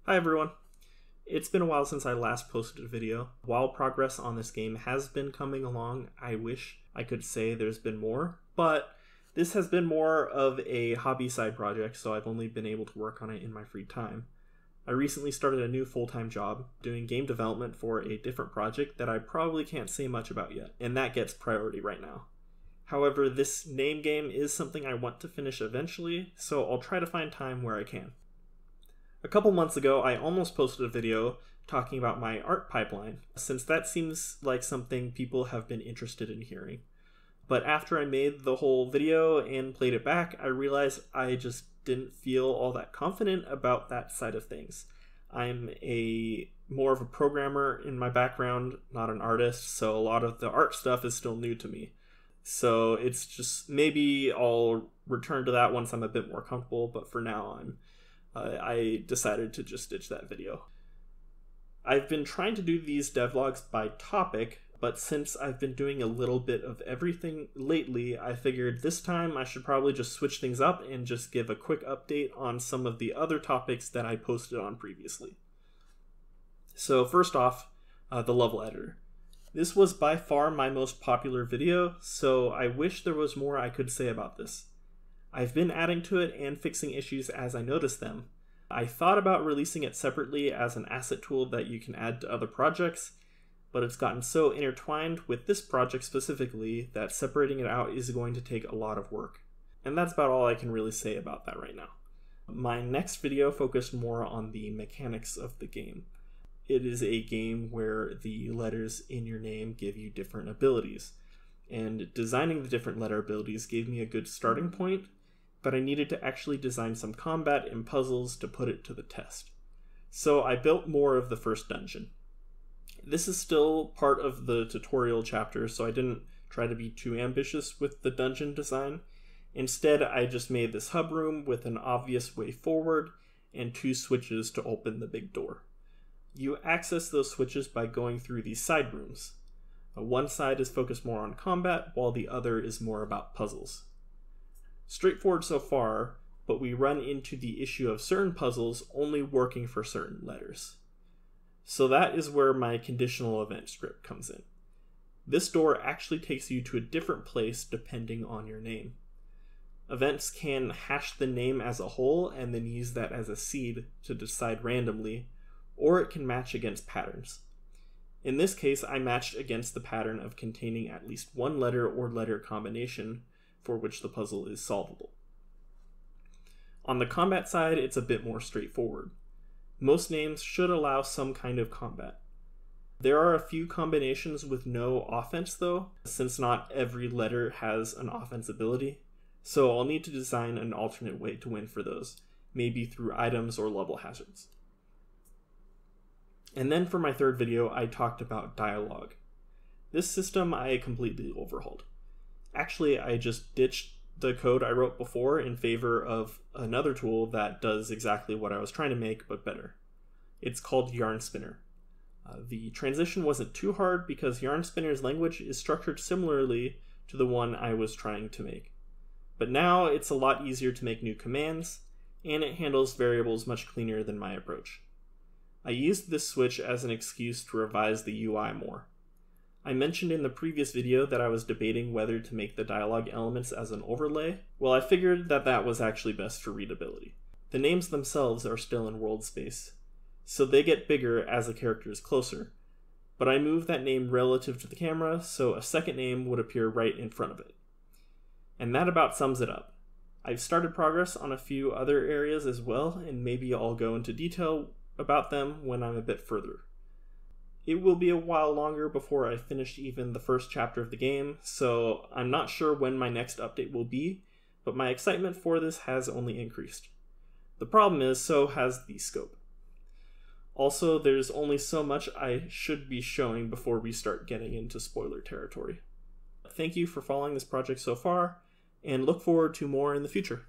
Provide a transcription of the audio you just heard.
Hi everyone. It's been a while since I last posted a video. While progress on this game has been coming along, I wish I could say there's been more, but this has been more of a hobby side project, so I've only been able to work on it in my free time. I recently started a new full-time job doing game development for a different project that I probably can't say much about yet, and that gets priority right now. However, this name game is something I want to finish eventually, so I'll try to find time where I can. A couple months ago, I almost posted a video talking about my art pipeline, since that seems like something people have been interested in hearing. But after I made the whole video and played it back, I realized I just didn't feel all that confident about that side of things. I'm more of a programmer in my background, not an artist, so a lot of the art stuff is still new to me. So it's just, maybe I'll return to that once I'm a bit more comfortable, but for now I decided to just ditch that video. I've been trying to do these devlogs by topic, but since I've been doing a little bit of everything lately, I figured this time I should probably just switch things up and just give a quick update on some of the other topics that I posted on previously. So first off, the level editor. This was by far my most popular video, so I wish there was more I could say about this. I've been adding to it and fixing issues as I notice them. I thought about releasing it separately as an asset tool that you can add to other projects, but it's gotten so intertwined with this project specifically that separating it out is going to take a lot of work. And that's about all I can really say about that right now. My next video focused more on the mechanics of the game. It is a game where the letters in your name give you different abilities, and designing the different letter abilities gave me a good starting point, but I needed to actually design some combat and puzzles to put it to the test. So I built more of the first dungeon. This is still part of the tutorial chapter, so I didn't try to be too ambitious with the dungeon design. Instead, I just made this hub room with an obvious way forward and 2 switches to open the big door. You access those switches by going through these side rooms. One side is focused more on combat, while the other is more about puzzles. Straightforward so far, but we run into the issue of certain puzzles only working for certain letters. So that is where my conditional event script comes in. This door actually takes you to a different place depending on your name. Events can hash the name as a whole and then use that as a seed to decide randomly, or it can match against patterns. In this case, I matched against the pattern of containing at least one letter or letter combination for which the puzzle is solvable. On the combat side, it's a bit more straightforward. Most names should allow some kind of combat. There are a few combinations with no offense though, since not every letter has an offense ability, so I'll need to design an alternate way to win for those, maybe through items or level hazards. And then for my third video, I talked about dialogue. This system I completely overhauled. Actually, I just ditched the code I wrote before in favor of another tool that does exactly what I was trying to make, but better. It's called Yarn Spinner. The transition wasn't too hard because Yarn Spinner's language is structured similarly to the one I was trying to make. But now it's a lot easier to make new commands, and it handles variables much cleaner than my approach. I used this switch as an excuse to revise the UI more. I mentioned in the previous video that I was debating whether to make the dialogue elements as an overlay. Well, I figured that that was actually best for readability. The names themselves are still in world space, so they get bigger as the character is closer, but I moved that name relative to the camera so a second name would appear right in front of it. And that about sums it up. I've started progress on a few other areas as well, and maybe I'll go into detail about them when I'm a bit further. It will be a while longer before I finish even the first chapter of the game, so I'm not sure when my next update will be, but my excitement for this has only increased. The problem is, so has the scope. Also, there's only so much I should be showing before we start getting into spoiler territory. Thank you for following this project so far, and look forward to more in the future.